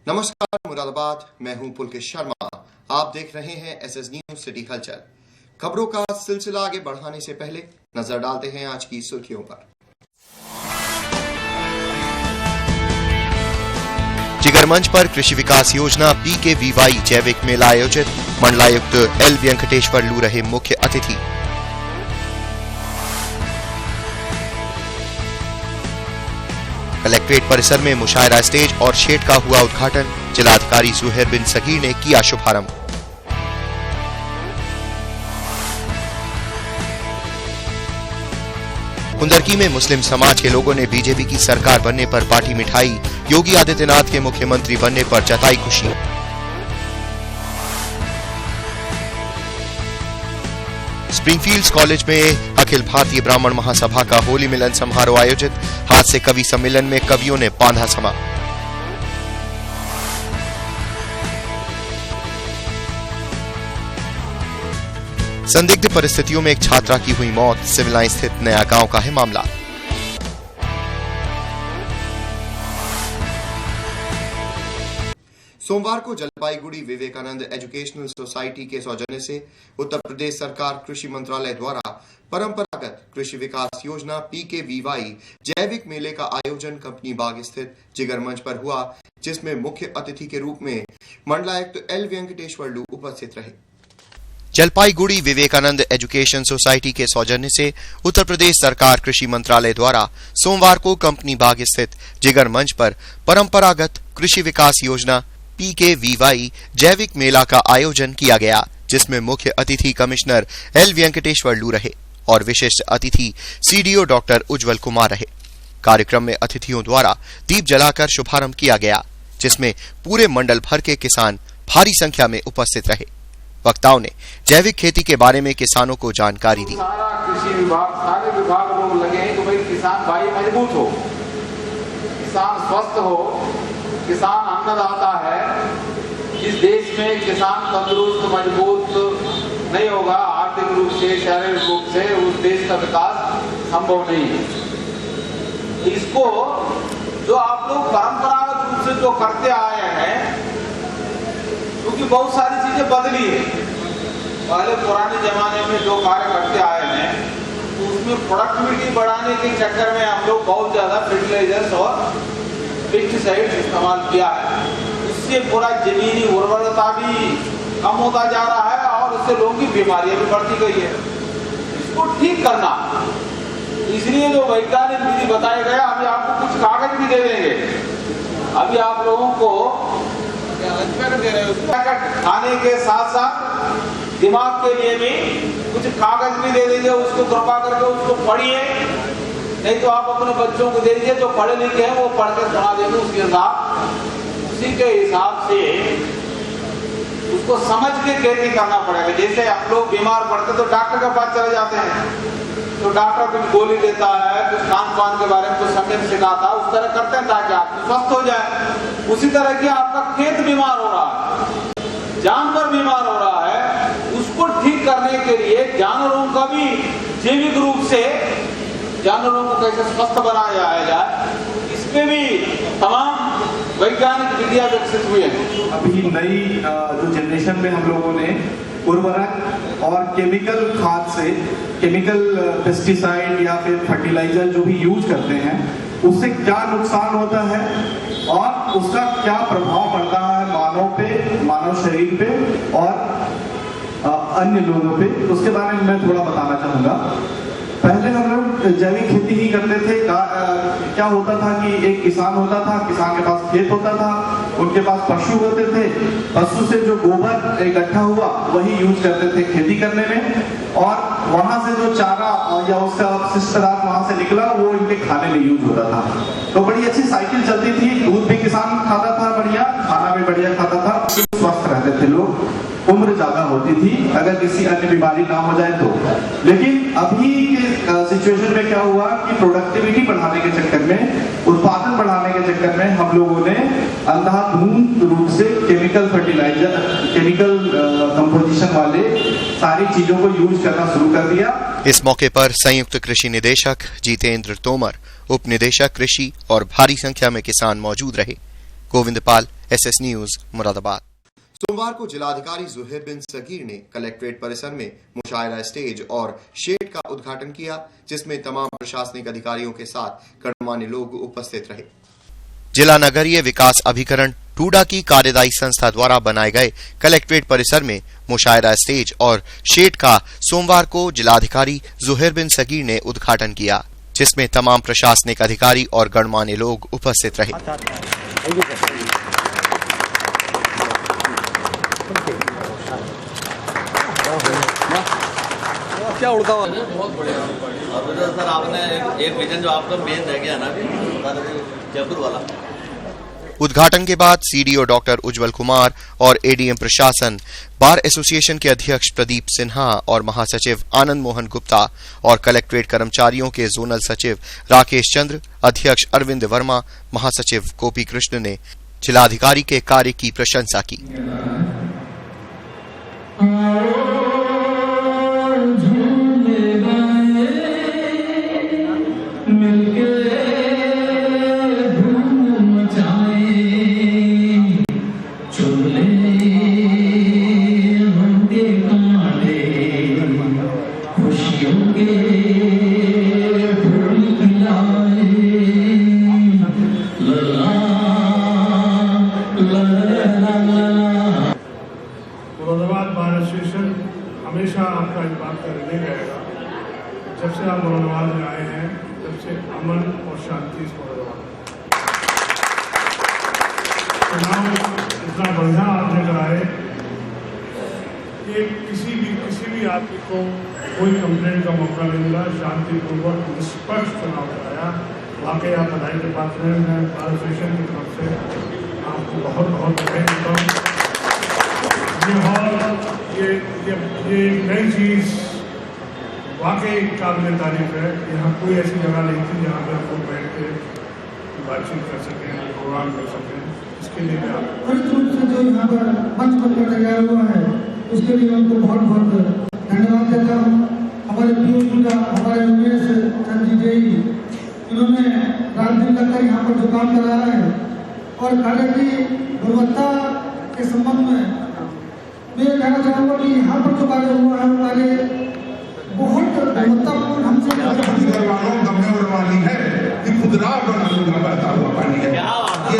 नमस्कार मुरादाबाद, मैं हूं पुलकेश शर्मा। आप देख रहे हैं एसएस न्यूज सिटी हलचल। खबरों का सिलसिला आगे बढ़ाने से पहले नजर डालते हैं आज की सुर्खियों पर। जिगर मंच पर कृषि विकास योजना PKVY जैविक मेला आयोजित, मंडलायुक्त L वेंकटेश्वर लू रहे मुख्य अतिथि। कलेक्ट्रेट परिसर में मुशायरा स्टेज और शेड का हुआ उद्घाटन, जिलाधिकारी सुहेर बिन सगीर ने किया शुभारंभ। कुंदरकी में मुस्लिम समाज के लोगों ने बीजेपी की सरकार बनने पर बांटी मिठाई, योगी आदित्यनाथ के मुख्यमंत्री बनने पर जताई खुशी। स्प्रिंगफील्ड कॉलेज में अखिल भारतीय ब्राह्मण महासभा का होली मिलन समारोह आयोजित, हाथ से कवि सम्मेलन में कवियों ने बांधा समा। संदिग्ध परिस्थितियों में एक छात्रा की हुई मौत, सिविल लाइन स्थित नया गांव का है मामला। सोमवार को जलपाईगुड़ी विवेकानंद एजुकेशनल सोसाइटी के सौजन्य से उत्तर प्रदेश सरकार कृषि मंत्रालय द्वारा परंपरागत कृषि विकास योजना PKVY जैविक मेले का आयोजन कंपनी बाग स्थित जिगर मंच पर हुआ, जिसमें मुख्य अतिथि के रूप में मंडलायुक्त L वेंकटेश्वर लू उपस्थित रहे। जलपाईगुड़ी विवेकानंद एजुकेशन सोसाइटी के सौजन्य से उत्तर प्रदेश सरकार कृषि मंत्रालय द्वारा सोमवार को कंपनी बाग स्थित जिगर मंच पर परंपरागत कृषि विकास योजना PKVY जैविक मेला का आयोजन किया गया, जिसमें मुख्य अतिथि कमिश्नर L वेंकटेश्वर लू रहे और विशिष्ट अतिथि CDO डॉक्टर उज्जवल कुमार रहे। कार्यक्रम में अतिथियों द्वारा दीप जलाकर शुभारंभ किया गया, जिसमें पूरे मंडल भर के किसान भारी संख्या में उपस्थित रहे। वक्ताओं ने जैविक खेती के बारे में किसानों को जानकारी दी। सारा कृषि विभाग, सारे विभाग लोग लगे हैं कि भाई किसान भाई मजबूत हो, किसान स्वस्थ हो, किसान अन्नदाता है। इस देश में किसान तंदुरुस्त मजबूत नहीं होगा, आर्थिक रूप से शारीरिक रूप से उस देश का विकास संभव नहीं है। इसको जो आप लोग परंपरागत रूप से जो करते आए हैं, क्योंकि बहुत सारी चीजें बदली है। पहले पुराने जमाने में जो कार्य करते आए हैं, तो उसमें प्रोडक्टिविटी बढ़ाने के चक्कर में हम लोग बहुत ज्यादा फर्टिलाइजर्स और पेस्टिसाइड इस्तेमाल किया है। उससे पूरा जमीनी उर्वरता भी कम होता जा रहा है और उससे लोगों की बीमारियां भी बढ़ती गई है। इसको ठीक करना, इसलिए जो वैज्ञानिक विधि बताए गए, अभी आपको कुछ कागज भी दे देंगे। अभी आप लोगों को खाने के साथ साथ दिमाग के लिए भी कुछ कागज भी दे देंगे, उसको कृपा करके उसको पढ़िए। नहीं तो आप अपने बच्चों को दे दीजिए, जो पढ़े लिखे हैं वो पढ़ कर सुना देंगे, उसी के हिसाब से उसको समझ के खेती करना पड़ेगा। जैसे आप लोग बीमार पड़ते तो डॉक्टर के पास चले जाते हैं, तो डॉक्टर कुछ गोली देता है, कुछ खान पान के बारे में कुछ समझ सिखाता है, उस तरह करते हैं ताकि आप स्वस्थ हो जाए। उसी तरह की आपका खेत बीमार हो रहा है, जानवर बीमार हो रहा है, उसको ठीक करने के लिए जानवरों का भी जैविक रूप से जानवरों को कैसे स्वस्थ बनाया जाए, इसमें भी तमाम वैज्ञानिक विधियां विकसित हुई हैं। अभी नई जो जनरेशन में हम लोगों ने उर्वरक और केमिकल खाद से, केमिकल पेस्टिसाइड या फिर फर्टिलाइजर जो भी यूज करते हैं, उससे क्या नुकसान होता है और उसका क्या प्रभाव पड़ता है मानव पे, मानव शरीर पे और अन्य लोगों पे, उसके बारे में मैं थोड़ा बताना चाहूँगा। पहले हम लोग जैविक खेती ही करते थे। क्या होता था कि एक किसान होता था, किसान के पास खेत होता था, उनके पास पशु होते थे, पशु से जो गोबर इकट्ठा हुआ वही यूज करते थे खेती करने में, और वहां से जो चारा या उसका अपशिष्ट पदार्थ वहां से निकला वो इनके खाने में यूज होता था। तो बड़ी अच्छी साइकिल चलती थी, दूध भी किसान खाता था बढ़िया, खाना भी बढ़िया खाता था, स्वस्थ रहते थे लोग, उम्र ज्यादा होती थी अगर किसी अन्य बीमारी ना हो जाए तो। लेकिन अभी के सिचुएशन में क्या हुआ कि प्रोडक्टिविटी बढ़ाने के चक्कर में, उत्पादन बढ़ाने के चक्कर में हम लोगों ने अंधाधुंध रूप से केमिकल फर्टिलाइजर, केमिकल कंपोजिशन वाले सारी चीजों को यूज करना शुरू कर दिया। इस मौके पर संयुक्त कृषि निदेशक जितेंद्र तोमर, उप निदेशक कृषि और भारी संख्या में किसान मौजूद रहे। गोविंद पाल, SS न्यूज, मुरादाबाद। सोमवार को जिलाधिकारी जुहैर बिन सगीर ने कलेक्ट्रेट परिसर में मुशायरा स्टेज और शेड का उद्घाटन किया, जिसमें तमाम प्रशासनिक अधिकारियों के साथ गणमान्य लोग उपस्थित रहे। जिला नगरीय विकास अभिकरण टूडा की कार्यदायी संस्था द्वारा बनाए गए कलेक्ट्रेट परिसर में मुशायरा स्टेज और शेड का सोमवार को जिलाधिकारी जुहैर बिन सगीर ने उद्घाटन किया, जिसमें तमाम प्रशासनिक अधिकारी और गणमान्य लोग उपस्थित रहे। क्या उड़ता हुआ बहुत बढ़िया सर, आपने एक विजन जो आपका मेन रह गया ना जयपुर वाला। उद्घाटन के बाद सीडीओ डॉक्टर उज्जवल कुमार और एडीएम प्रशासन, बार एसोसिएशन के अध्यक्ष प्रदीप सिन्हा और महासचिव आनंद मोहन गुप्ता और कलेक्ट्रेट कर्मचारियों के जोनल सचिव राकेश चंद्र, अध्यक्ष अरविंद वर्मा, महासचिव गोपी कृष्ण ने जिलाधिकारी के कार्य की प्रशंसा की। मुरादाबाद बार एसोसिएशन हमेशा आपका इस बात का ऋणी रहेगा। जब से आप मुरादाबाद में आए हैं तब से अमन और शांति इस मुरादाबाद चुनाव इतना बढ़िया आप लेकर आए कि किसी भी आदमी को कोई कंप्लेंट का मौका नहीं मिला। शांतिपूर्वक निष्पक्ष चुनाव कराया। वाकई आप बधाई के पात्र हैं। मैं बार एसोसिएशन की तरफ से आपको बहुत बहुत बधाई देता हूँ। ये एक नई चीज़ वाकई काबिल तारीफ है। यहाँ कोई ऐसी जगह नहीं थी जहाँ पर हम लोग बैठ के बातचीत कर सकें, प्रोग्राम कर सकें। इसके लिए मैं जो यहाँ पर मंच पर लगाया हुआ है उसके लिए उनको बहुत बहुत धन्यवाद देता हूँ। हमारे पीयूष टूडा, हमारे उमेश चंद जी, इन्होंने रात दिन लगकर यहाँ पर जो काम कराया है और कार्य की गुणवत्ता के संबंध में मैं ये कहना चाहूँगा कि यहाँ पर जो कार्य हुआ है वो कार्य बहुत गुणवत्तापूर्ण ढंग से हमने उड़वानी है कि खुदरा बनाना बहता हुआ पानी है। ये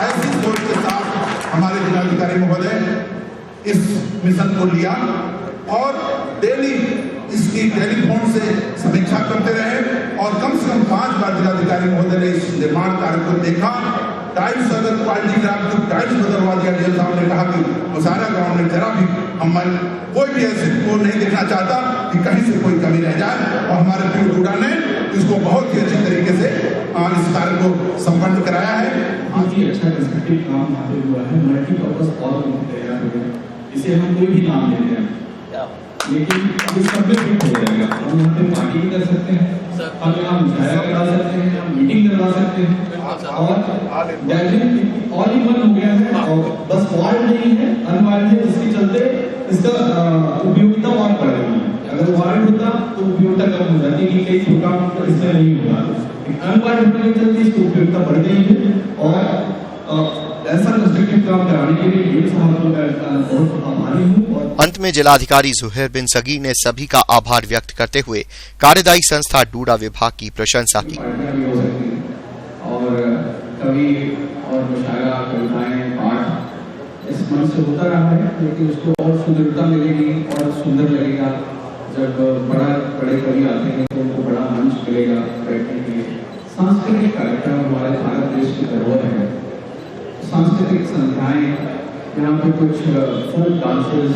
ऐसी सोच के साथ हमारे जिलाधिकारी महोदय इस मिशन को लिया और डेली इसकी टेलीफोन से समीक्षा करते रहे और कम से कम 5 बार जिलाधिकारी महोदय ने इस निर्माण कार्य को देखा। टाइल्स अगर क्वालिटी खराब तो टाइल्स बदलवा दिया। डीएम साहब ने कहा कि मुशायरा गांव में जरा भी हम कोई भी ऐसे को नहीं देखना चाहता कि कहीं से कोई कमी रह जाए और हमारे पीयूष टूडा ने इसको बहुत ही अच्छे तरीके से इस कार्य को संपन्न कराया है। काफी अच्छा कंस्ट्रक्टिव काम यहाँ पे हुआ है। मल्टीपर्पज और तैयार हो गया। इसे हम कोई भी नाम देते हैं लेकिन इस सब में फिट हो जाएगा। हम यहाँ पे पार्टी भी कर सकते हैं, हम यहाँ मुशायरा करा सकते हैं, हम मीटिंग करवा सकते हैं और गैलरी ऑल इन वन हो गया है। और बस वार्ड नहीं है, अनवार्ड है, जिसके चलते इसका उपयोगिता और बढ़ रही है। अगर वार्ड होता तो उपयोगिता कम हो जाती है, कई प्रोग्राम तो इसमें नहीं होगा। अनवार्ड होने के चलते इसकी उपयोगिता बढ़ गई है और ऐसा कंस्ट्रक्टिव काम कराने के लिए डीएम साहब को मैं बहुत आभारी हूँ। अंत में जिलाधिकारी जुहैर बिन सगीर ने सभी का आभार व्यक्त करते हुए कार्यदायी संस्था टूडा विभाग की प्रशंसा की। और कवि और मुशायरा, कविताएं, पाठ इस मंच से होता रहा है, लेकिन उसको और सुंदरता मिलेगी और सुंदर लगेगा जब बड़े कवि आते हैं तो उनको बड़ा मंच मिलेगा बैठने के लिए। सांस्कृतिक कार्यक्रम हमारे भारत देश की धरोहर है। सांस्कृतिक संध्याएं, यहाँ पे कुछ फोक डांसेस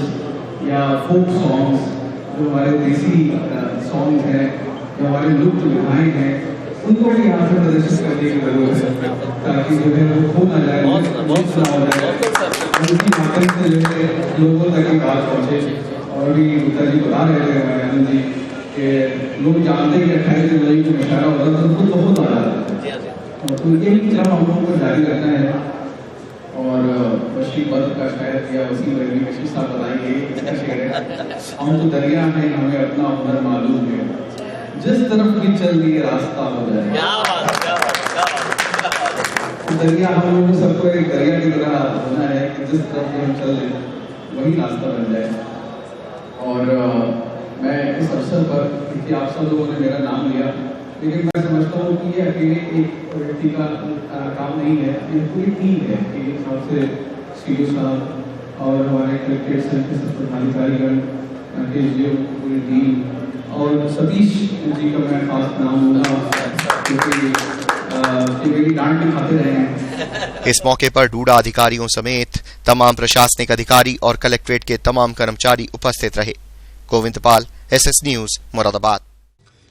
या फोक सॉन्ग्स जो हमारे देसी सॉन्ग्स हैं, जो हमारे लुप्त विधाएं हैं, उनको भी यहाँ से प्रदर्शित करने की जरूरत है ताकि जो है वो खो ना जाए, सुना हो जाए, उनकी माध्यम से जो है लोगों तक ये बात पहुँचे। और भी गुप्ता जी बता रहे थे आनंद जी कि लोग जानते हैं कि 28 जनवरी को मुशायरा होता है तो उनको बहुत आ रहा है। तो यही क्रम हम लोगों को जारी रखना है। और वशी पद का शायद या वसी वशी साहब बताएंगे, हम तो दरिया हैं, हमें अपना हुनर मालूम है, जिस तरफ भी चल दिए रास्ता हो जाए। दरिया हम लोगों ने सबको एक दरिया की तरह होना है कि जिस तरफ भी हम चल दें वही रास्ता बन जाए। और मैं इस अवसर पर, क्योंकि आप सब लोगों ने मेरा नाम लिया, लेकिन मैं समझता हूँ कि ये अकेले एक व्यक्ति का काम नहीं है, ये पूरी टीम है। कि सबसे सीओ साहब और हमारे कलेक्ट्रेट सेल के सब पदाधिकारीगण, पूरी टीम, और सतीश जी का मैं खास नाम लूँगा क्योंकि मेरी डांट भी खाते रहे हैं। इस मौके पर डूडा अधिकारियों समेत तमाम प्रशासनिक अधिकारी और कलेक्ट्रेट के तमाम कर्मचारी उपस्थित रहे। गोविंद पाल, SS न्यूज, मुरादाबाद।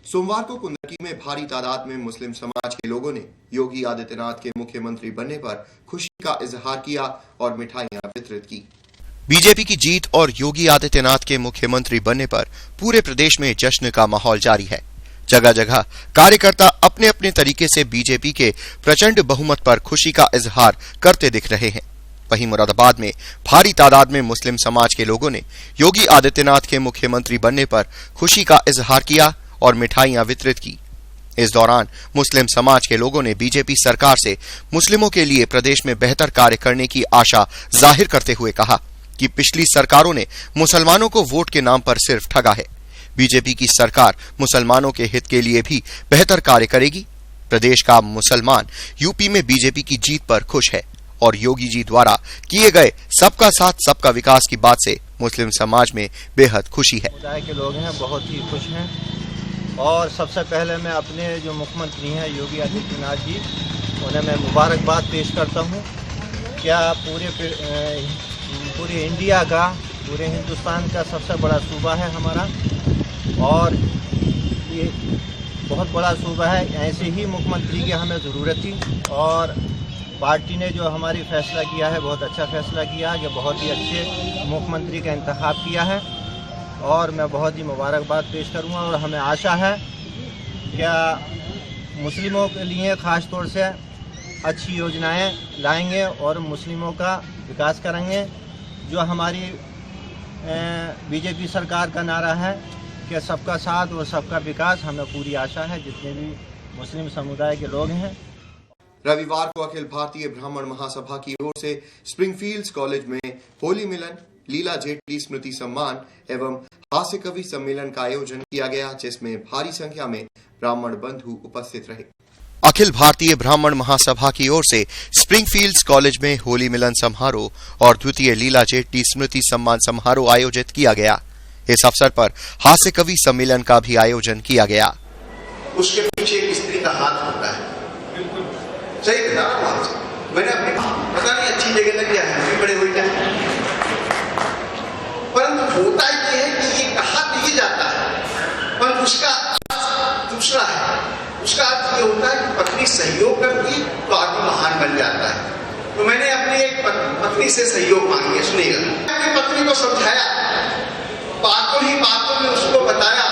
सोमवार को कुंदकी में भारी तादाद में मुस्लिम समाज के लोगों ने योगी आदित्यनाथ के मुख्यमंत्री बनने पर खुशी का इजहार किया और मिठाइयां वितरित की। बीजेपी की जीत और योगी आदित्यनाथ के मुख्यमंत्री बनने पर पूरे प्रदेश में जश्न का माहौल जारी है। जगह जगह कार्यकर्ता अपने अपने तरीके से बीजेपी के प्रचंड बहुमत पर खुशी का इजहार करते दिख रहे हैं। वहीं मुरादाबाद में भारी तादाद में मुस्लिम समाज के लोगों ने योगी आदित्यनाथ के मुख्यमंत्री बनने पर खुशी का इजहार किया और मिठाइयां वितरित की। इस दौरान मुस्लिम समाज के लोगों ने बीजेपी सरकार से मुस्लिमों के लिए प्रदेश में बेहतर कार्य करने की आशा जाहिर करते हुए कहा कि पिछली सरकारों ने मुसलमानों को वोट के नाम पर सिर्फ ठगा है। बीजेपी की सरकार मुसलमानों के हित के लिए भी बेहतर कार्य करेगी। प्रदेश का मुसलमान यूपी में बीजेपी की जीत पर खुश है और योगी जी द्वारा किए गए सबका साथ सबका विकास की बात से मुस्लिम समाज में बेहद खुशी है। समुदाय के लोग हैं बहुत ही खुश हैं और सबसे पहले मैं अपने जो मुख्यमंत्री हैं योगी आदित्यनाथ जी, उन्हें मैं मुबारकबाद पेश करता हूँ। क्या पूरे इंडिया का, पूरे हिंदुस्तान का सबसे बड़ा सूबा है हमारा और ये बहुत बड़ा सूबा है। ऐसे ही मुख्यमंत्री की हमें ज़रूरत थी और पार्टी ने जो हमारी फैसला किया है बहुत अच्छा फैसला किया कि बहुत ही अच्छे मुख्यमंत्री का इंतखाब किया है और मैं बहुत ही मुबारकबाद पेश करूंगा। और हमें आशा है क्या मुस्लिमों के लिए ख़ास तौर से अच्छी योजनाएं लाएंगे और मुस्लिमों का विकास करेंगे। जो हमारी बीजेपी सरकार का नारा है कि सबका साथ और सबका विकास, हमें पूरी आशा है जितने भी मुस्लिम समुदाय के लोग हैं। रविवार को अखिल भारतीय ब्राह्मण महासभा की ओर से स्प्रिंगफील्ड्स कॉलेज में होली मिलन, लीला जेटली स्मृति सम्मान एवं हास्य कवि सम्मेलन का आयोजन किया गया, जिसमें भारी संख्या में ब्राह्मण बंधु उपस्थित रहे। अखिल भारतीय ब्राह्मण महासभा की ओर से स्प्रिंगफील्ड्स कॉलेज में होली मिलन समारोह और द्वितीय लीला जेटली स्मृति सम्मान समारोह आयोजित किया गया। इस अवसर पर हास्य कवि सम्मेलन का भी आयोजन किया गया। उसके पीछे एक स्त्री का हाथ होता है, सही था ना? मैंने अपनी पता नहीं अच्छी जगह लग गया है, बड़े हुए क्या, परंतु होता ये है कि ये कहा नहीं जाता है, पर उसका दूसरा है। उसका अर्थ ये होता है कि पत्नी सहयोग करती तो आदमी महान बन जाता है। तो मैंने अपनी एक पत्नी से सहयोग मांगी। सुनिएगा, अपनी पत्नी को समझाया, बातों ही बातों में उसको बताया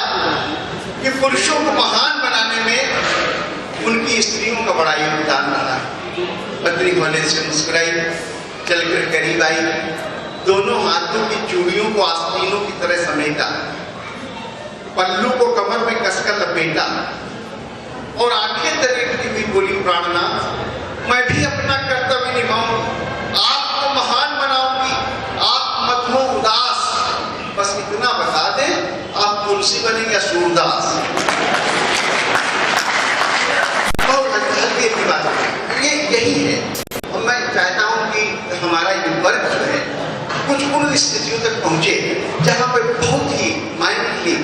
कि पुरुषों को महान बनाने में उनकी स्त्रियों का बड़ा योगदान रहा है। पत्नी होने से मुस्कुराई, चलकर करीब आई, दोनों हाथों की चूड़ियों को आस्तीनों की तरह समेटा, पल्लू को कमर में कसकर लपेटा और आंखें तरीकती हुई बोली, प्राणनाथ, मैं भी अपना कर्तव्य निभाऊंगी, आपको महान बनाऊंगी, आप मत हो उदास, बस इतना बता दें आप तुलसी बने या सूरदास। बहुत हल्की की बात है, ये यही है। और मैं चाहता हूं कि हमारा ये वर्ग जो है कुछ उन स्थितियों तक पहुंचे जहां पे बहुत ही माइंडली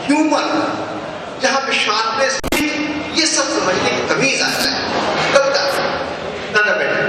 ह्यूमन, जहां पे शार्पनेस, ये सब समझने की तमीज आ जाए, तब तक दादा बैठे।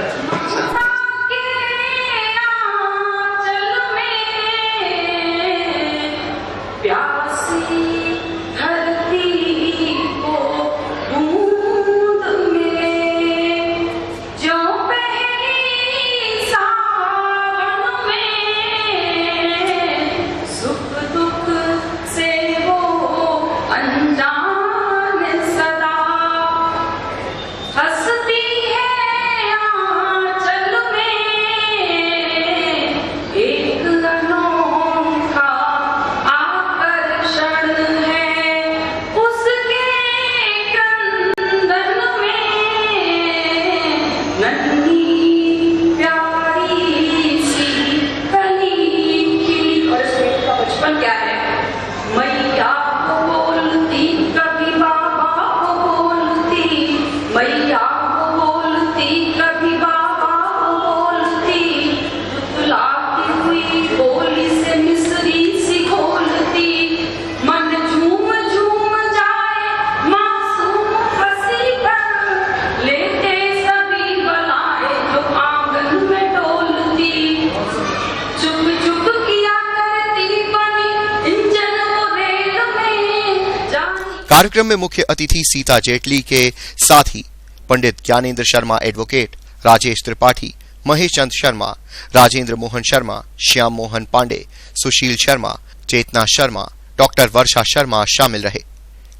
कार्यक्रम में मुख्य अतिथि सीता जेटली के साथ ही पंडित ज्ञानेंद्र शर्मा एडवोकेट, राजेश त्रिपाठी, महेश चंद शर्मा, राजेंद्र मोहन शर्मा, श्याम मोहन पांडे, सुशील शर्मा, चेतना शर्मा, डॉक्टर वर्षा शर्मा शामिल रहे।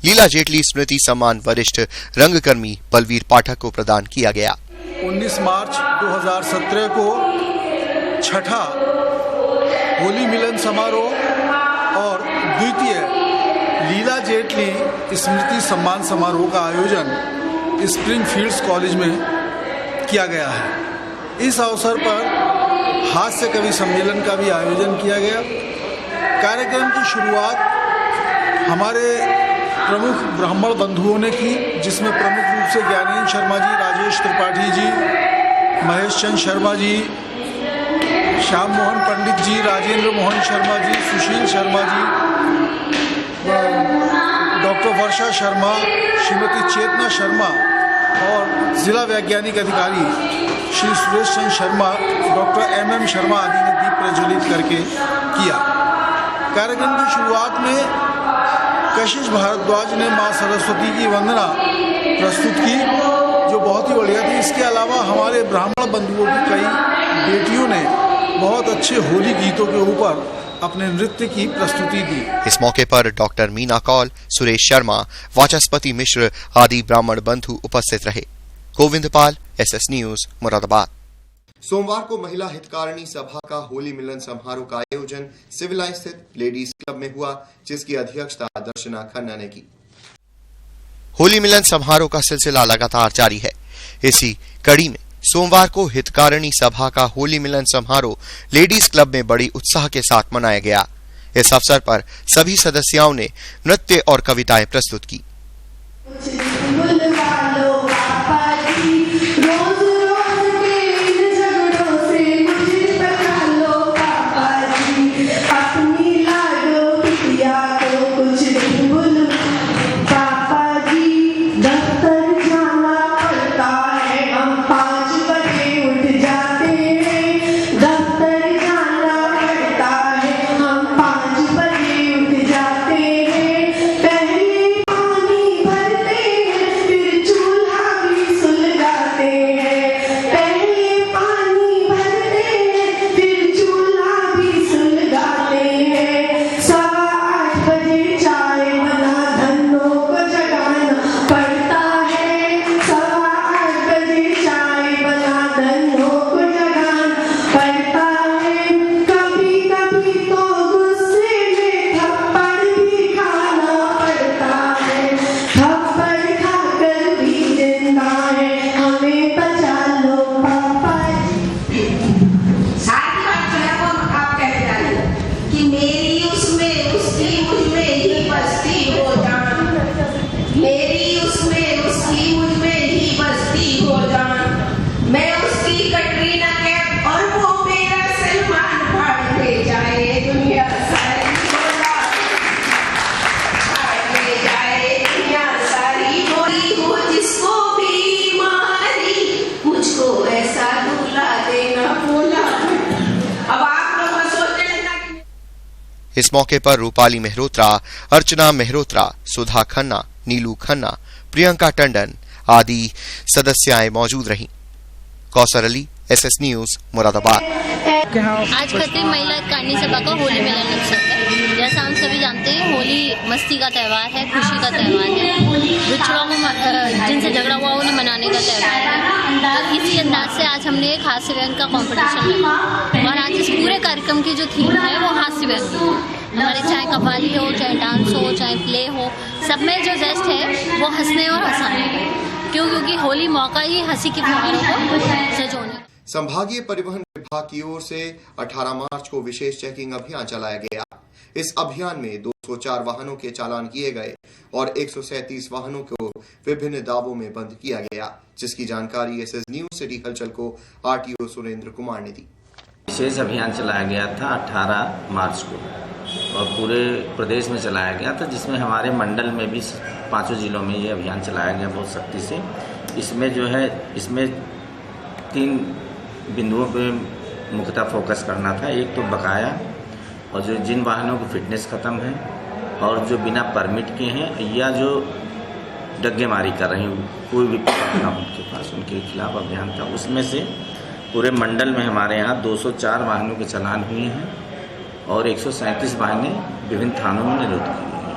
लीला जेटली स्मृति सम्मान वरिष्ठ रंगकर्मी बलवीर पाठक को प्रदान किया गया। 19 मार्च 2017 को छठा होली मिलन समारोह और द्वितीय लीला जेटली स्मृति सम्मान समारोह का आयोजन स्प्रिंगफील्ड्स कॉलेज में किया गया है। इस अवसर पर हास्य कवि सम्मेलन का भी आयोजन किया गया। कार्यक्रम की शुरुआत हमारे प्रमुख ब्राह्मण बंधुओं ने की, जिसमें प्रमुख रूप से ज्ञानेंद्र शर्मा जी, राजेश त्रिपाठी जी, महेश चंद शर्मा जी, श्याम मोहन पंडित जी, राजेंद्र मोहन शर्मा जी, सुशील शर्मा जी, डॉक्टर वर्षा शर्मा, श्रीमती चेतना शर्मा और जिला वैज्ञानिक अधिकारी श्री सुरेश चंद्र शर्मा, डॉक्टर MM शर्मा आदि ने दीप प्रज्वलित करके किया। कार्यक्रम की शुरुआत में कशिश भारद्वाज ने मां सरस्वती की वंदना प्रस्तुत की, जो बहुत ही बढ़िया थी। इसके अलावा हमारे ब्राह्मण बंधुओं की कई बेटियों ने बहुत अच्छे होली गीतों के ऊपर अपने नृत्य की प्रस्तुति दी। इस मौके पर डॉक्टर मीना कौल, सुरेश शर्मा, वाचस्पति मिश्र आदि ब्राह्मण बंधु उपस्थित रहे। गोविंद पाल, SS न्यूज, मुरादाबाद। सोमवार को महिला हितकारिणी सभा का होली मिलन समारोह का आयोजन सिविल लाइन स्थित लेडीज क्लब में हुआ, जिसकी अध्यक्षता दर्शना खन्ना ने की। होली मिलन समारोह का सिलसिला लगातार जारी है। इसी कड़ी में सोमवार को हितकारिणी सभा का होली मिलन समारोह लेडीज क्लब में बड़ी उत्साह के साथ मनाया गया। इस अवसर पर सभी सदस्यों ने नृत्य और कविताएं प्रस्तुत की। इस मौके पर रूपाली मेहरोत्रा, अर्चना मेहरोत्रा, सुधा खन्ना, नीलू खन्ना, प्रियंका टंडन आदि सदस्याएं मौजूद रहीं। Kausar Ali, SS news, Moradabad. आज खत्म महिला हितकारिणी सभा का होली मिलन उत्सव है। जैसा हम सभी जानते हैं, होली मस्ती का त्यौहार है, खुशी का त्यौहार है, विछड़ों को जिनसे झगड़ा हुआ उन्हें मनाने का त्यौहार है। तो इसी अंदाज से आज हमने एक हास्य व्यंग का कंपटीशन रखा और आज इस पूरे कार्यक्रम की जो थीम है वो हास्य व्यंग है। हमारे चाहे कव्वाली हो, चाहे डांस हो, चाहे प्ले हो, सब में जो जेस्ट है वो हंसने और हंसाने का। क्योंकि होली मौका ही हंसी की फुहारों को सजोने। संभागीय परिवहन विभाग की ओर से 18 मार्च को विशेष चेकिंग अभियान चलाया गया। इस अभियान में 204 वाहनों के चालान किए गए और 137 वाहनों को विभिन्न दावों में बंद किया गया, जिसकी जानकारी SS न्यूज सिटी हलचल को RTO सुरेंद्र कुमार ने दी। विशेष अभियान चलाया गया था 18 मार्च को और पूरे प्रदेश में चलाया गया था, जिसमें हमारे मंडल में भी 5 जिलों में ये अभियान चलाया गया बहुत सख्ती से। इसमें जो है, इसमें 3 बिंदुओं पे मुख्यतः फोकस करना था। एक तो बकाया और जो जिन वाहनों की फिटनेस ख़त्म है और जो बिना परमिट के हैं या जो डग्गेमारी कर रहे हैं, कोई भी था उनके पास, उनके खिलाफ अभियान था। उसमें से पूरे मंडल में हमारे यहाँ 204 वाहनों के चालान हुए हैं और 137 वाहनें विभिन्न थानों में निरोध की गई हैं।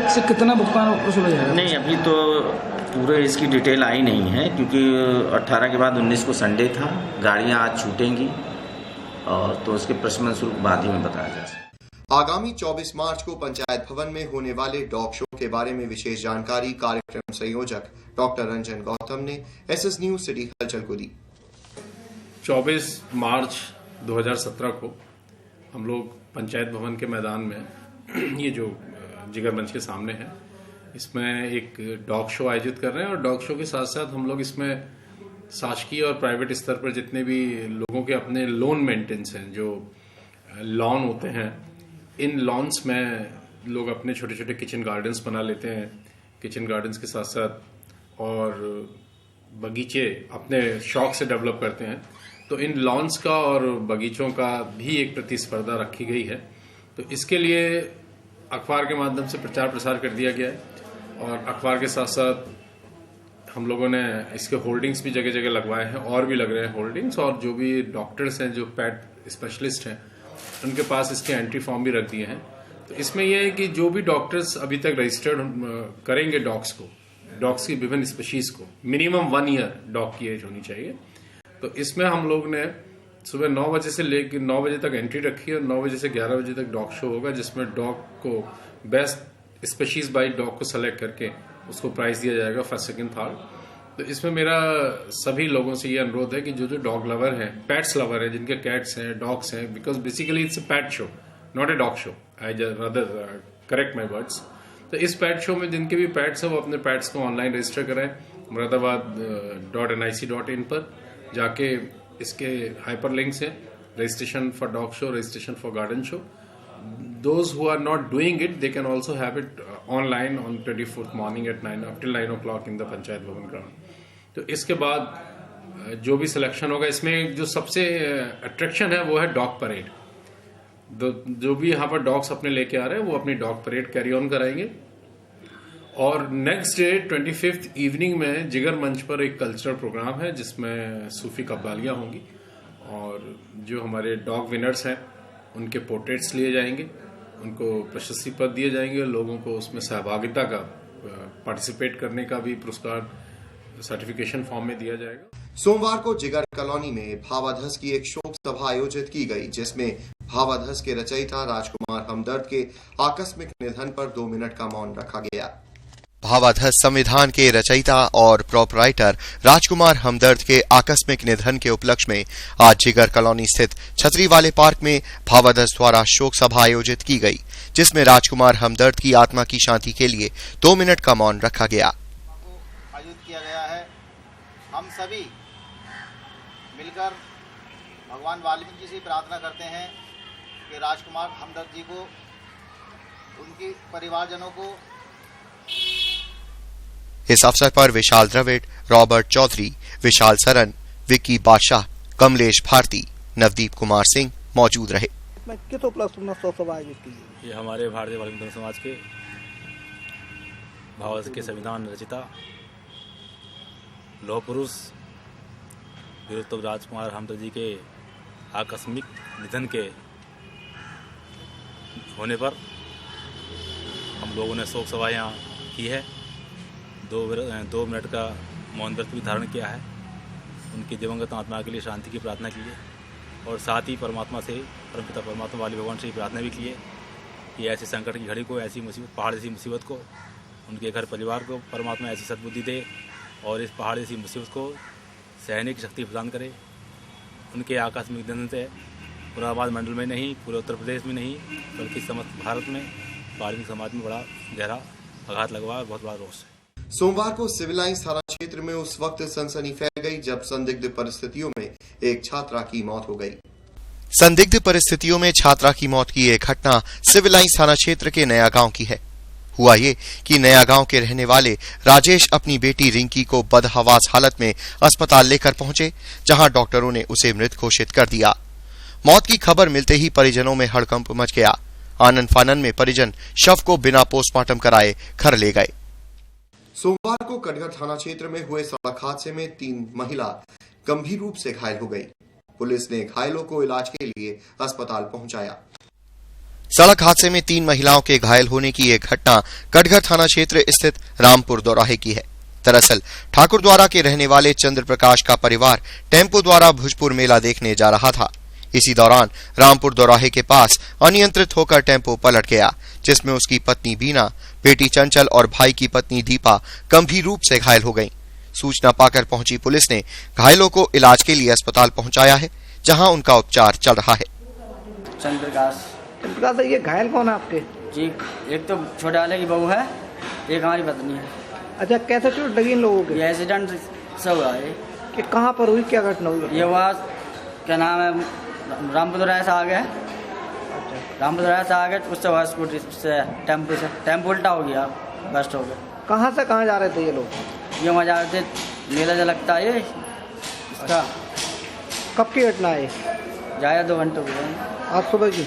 इससे कितना भुगतान वसूला जाएगा? नहीं, अभी तो पूरे इसकी डिटेल आई नहीं है, क्योंकि 18 के बाद 19 को संडे था, गाड़ियाँ आज छूटेंगी और तो उसके प्रशमन शुल्क बाद ही में बताया जा सकता है। आगामी 24 मार्च को पंचायत भवन में होने वाले डॉग शो के बारे में विशेष जानकारी कार्यक्रम संयोजक डॉक्टर रंजन गौतम ने एसएस न्यूज सिटी हलचल को दी। 24 मार्च 2017 को हम लोग पंचायत भवन के मैदान में ये जो जिगर मंच के सामने है, इसमें एक डॉग शो आयोजित कर रहे हैं। और डॉग शो के साथ साथ हम लोग इसमें शासकीय और प्राइवेट स्तर पर जितने भी लोगों के अपने लोन मेंटेनेंस हैं, जो लॉन होते हैं, इन लॉन्स में लोग अपने छोटे छोटे किचन गार्डन्स बना लेते हैं। किचन गार्डन्स के साथ साथ और बगीचे अपने शौक से डेवलप करते हैं। तो इन लॉन्स का और बगीचों का भी एक प्रतिस्पर्धा रखी गई है। तो इसके लिए अखबार के माध्यम से प्रचार प्रसार कर दिया गया है और अखबार के साथ साथ हम लोगों ने इसके होल्डिंग्स भी जगह जगह लगवाए हैं और भी लग रहे हैं होल्डिंग्स। और जो भी डॉक्टर्स हैं, जो पेट स्पेशलिस्ट हैं, उनके पास इसके एंट्री फॉर्म भी रख दिए हैं। तो इसमें यह है कि जो भी डॉक्टर्स अभी तक रजिस्टर्ड करेंगे डॉग्स की विभिन्न स्पीशीज को, मिनिमम 1 ईयर डॉग की एज होनी चाहिए। तो इसमें हम लोग ने सुबह 9 बजे से लेकर 9 बजे तक एंट्री रखी है और 9 बजे से 11 बजे तक डॉग शो होगा, जिसमें डॉग को बेस्ट स्पीशीज बाई डॉग को सेलेक्ट करके उसको प्राइज दिया जाएगा, फर्स्ट सेकंड थर्ड। तो इसमें मेरा सभी लोगों से ये अनुरोध है कि जो डॉग लवर हैं, पेट्स लवर हैं, जिनके कैट्स हैं, डॉग्स हैं, because basically it's a pet show not a dog show, I rather correct my words. तो इस पेट शो में जिनके भी पेट्स हैं वो अपने पेट्स को ऑनलाइन रजिस्टर कराएं muradabad.nic.in पर जाके। इसके हाइपरलिंक्स हैं, registration for dog show, registration for garden show. Those who are not doing it, they can also have it online on 24th morning at 9 till 9 o'clock in the panchayat भवन ground. तो इसके बाद जो भी सिलेक्शन होगा, इसमें जो सबसे अट्रैक्शन है वो है डॉग परेड। जो भी यहाँ पर डॉग्स अपने लेके आ रहे हैं वो अपनी डॉग परेड कैरी ऑन कराएंगे। और नेक्स्ट डे 25th इवनिंग में जिगर मंच पर एक कल्चरल प्रोग्राम है जिसमें सूफी कव्वालियाँ होंगी और जो हमारे डॉग विनर्स हैं उनके पोर्ट्रेट्स लिए जाएंगे, उनको प्रशस्ति पत्र दिए जाएंगे, लोगों को उसमें सहभागिता का पार्टिसिपेट करने का भी पुरस्कार सर्टिफिकेशन फॉर्म में दिया जाएगा। सोमवार को जिगर कॉलोनी में भावाधस की एक शोक सभा आयोजित की गई, जिसमें भावाधस के रचयिता राजकुमार हमदर्द के आकस्मिक निधन पर 2 मिनट का मौन रखा गया। भावाधस संविधान के रचयिता और प्रोपराइटर राजकुमार हमदर्द के आकस्मिक निधन के उपलक्ष्य में आज जिगर कॉलोनी स्थित छतरी वाले पार्क में भावाधस द्वारा शोक सभा आयोजित की गई, जिसमें राजकुमार हमदर्द की आत्मा की शांति के लिए 2 मिनट का मौन रखा गया। आयोजित किया गया है। हम सभी मिलकर भगवान वाल्मीकि जी से प्रार्थना करते हैं कि राजकुमार हमदर्द जी को, उनके परिवारजनों को। इस अवसर पर विशाल द्रविड़, रॉबर्ट चौधरी, विशाल सरन, विक्की बादशाह, कमलेश भारती, नवदीप कुमार सिंह मौजूद रहे। ये हमारे भारतीय वाल्मीकि समाज के भावाधस के संविधान रचिता लौह पुरुष वीरोत्तम राजकुमार हमदर्द जी के आकस्मिक निधन के होने पर हम लोगों ने शोक सभा यहाँ की है। 2 मिनट का मौन व्रत भी धारण किया है, उनकी दिवंगत आत्मा के लिए शांति की प्रार्थना की है और साथ ही परमात्मा से, परमपिता परमात्मा वाली भगवान से प्रार्थना भी की है कि ऐसे संकट की घड़ी को, ऐसी मुसीबत, पहाड़ जैसी मुसीबत को, उनके घर परिवार को परमात्मा ऐसी सद्बुद्धि दे और इस पहाड़ जैसी मुसीबत को सहने की शक्ति प्रदान करे। उनके आकस्मिक निधन से मुरादाबाद मंडल में नहीं, पूरे उत्तर प्रदेश में नहीं, बल्कि समस्त भारत में वाल्मीकि समाज में बड़ा गहरा आघात लगवा है, बहुत बड़ा रोष है। सोमवार को सिविल लाइंस थाना क्षेत्र में उस वक्त सनसनी फैल गई जब संदिग्ध परिस्थितियों में एक छात्रा की मौत हो गई। संदिग्ध परिस्थितियों में छात्रा की मौत की एक घटना सिविल लाइंस थाना क्षेत्र के नया गांव की है। हुआ ये कि नया गांव के रहने वाले राजेश अपनी बेटी रिंकी को बदहवास हालत में अस्पताल लेकर पहुंचे, जहां डॉक्टरों ने उसे मृत घोषित कर दिया। मौत की खबर मिलते ही परिजनों में हड़कंप मच गया। आनन फानन में परिजन शव को बिना पोस्टमार्टम कराए घर ले गए। सोमवार को कटघर थाना क्षेत्र में हुए सड़क हादसे में 3 महिला गंभीर रूप से घायल हो गई। पुलिस ने घायलों को इलाज के लिए अस्पताल पहुंचाया। सड़क हादसे में 3 महिलाओं के घायल होने की एक घटना कटघर थाना क्षेत्र स्थित रामपुर दोराहे की है। दरअसल ठाकुर द्वारा के रहने वाले चंद्र प्रकाश का परिवार टेम्पो द्वारा भुजपुर मेला देखने जा रहा था। इसी दौरान रामपुर दोराहे के पास अनियंत्रित होकर टेम्पो पलट गया, जिसमें उसकी पत्नी बीना, बेटी चंचल और भाई की पत्नी दीपा गंभीर रूप से घायल हो गईं। सूचना पाकर पहुंची पुलिस ने घायलों को इलाज के लिए अस्पताल पहुंचाया है, जहां उनका उपचार चल रहा है। चंद्रप्रकाश, ये घायल कौन है आपके? जी, एक तो छोटे वाले की बहू है, एक हमारी पत्नी है। अच्छा, कैसे चोट लगी इन लोगों के? ये एक्सीडेंट से हुआ है। कि कहाँ पर हुई, क्या घटना हुई? ये हुआ, क्या नाम है, रामपुर दोराहे से आ गए। रामपुर दोराहे से आ गए, उससे हुआ स्कूटी से, टेम्पो उल्टा हो गया, बस्ट हो गया। कहाँ से कहाँ जा रहे थे ये लोग? ये वहाँ जा रहे थे, मेला जो लगता है इसका। कब की घटना है? जाया 2 घंटे हुए, आज सुबह की।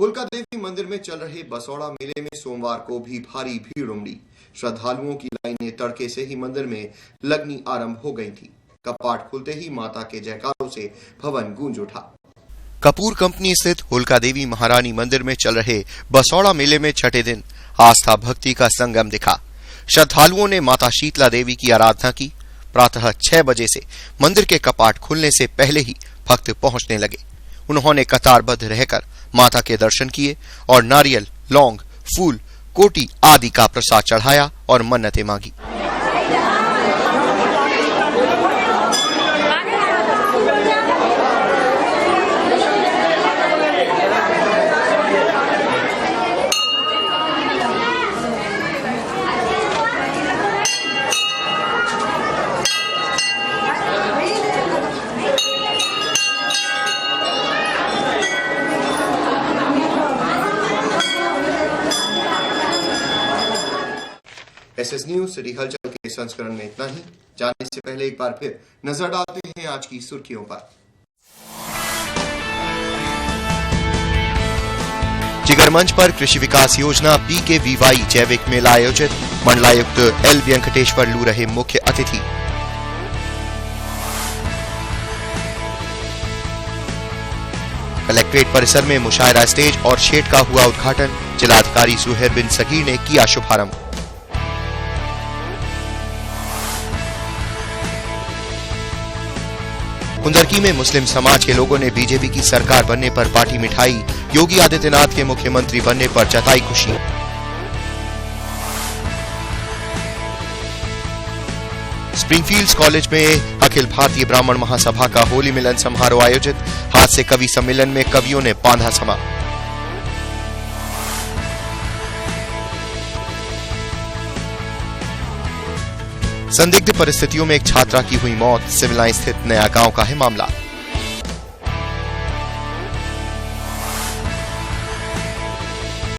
होलिका देवी मंदिर में चल रहे बसौड़ा मेले में सोमवार को भी भारी भीड़ उमड़ी। श्रद्धालुओं की लाइनें तड़के से ही मंदिर में लगनी आरंभ हो गई थी। कपाट खुलते ही माता के जयकारों से भवन गूंज उठा। कपूर कंपनी स्थित होलिका देवी महारानी मंदिर में चल रहे बसौड़ा मेले में छठे दिन आस्था भक्ति का संगम दिखा। श्रद्धालुओं ने माता शीतला देवी की आराधना की। प्रातः 6 बजे से मंदिर के कपाट खुलने से पहले ही भक्त पहुंचने लगे। उन्होंने कतारबद्ध रहकर माता के दर्शन किए और नारियल, लौंग, फूल, कोटी आदि का प्रसाद चढ़ाया और मन्नतें मांगी। एसएस न्यूज सिटी हलचल के संस्करण में इतना ही। जाने से पहले एक बार फिर नजर डालते हैं आज की सुर्खियों पर। जिगर मंच पर कृषि विकास योजना PKVY जैविक मेला आयोजित। मंडलायुक्त L वेंकटेश्वर लू रहे मुख्य अतिथि। कलेक्ट्रेट परिसर में मुशायरा स्टेज और शेड का हुआ उद्घाटन। जिलाधिकारी सुहेर बिन सगीर ने किया शुभारंभ। कुंदरकी में मुस्लिम समाज के लोगों ने बीजेपी की सरकार बनने पर बांटी मिठाई। योगी आदित्यनाथ के मुख्यमंत्री बनने पर जताई खुशी। स्प्रिंगफील्ड कॉलेज में अखिल भारतीय ब्राह्मण महासभा का होली मिलन समारोह आयोजित। हाथ से कवि सम्मेलन में कवियों ने बांधा समा। संदिग्ध परिस्थितियों में एक छात्रा की हुई मौत। सिविल लाइन स्थित नया गांव का है मामला।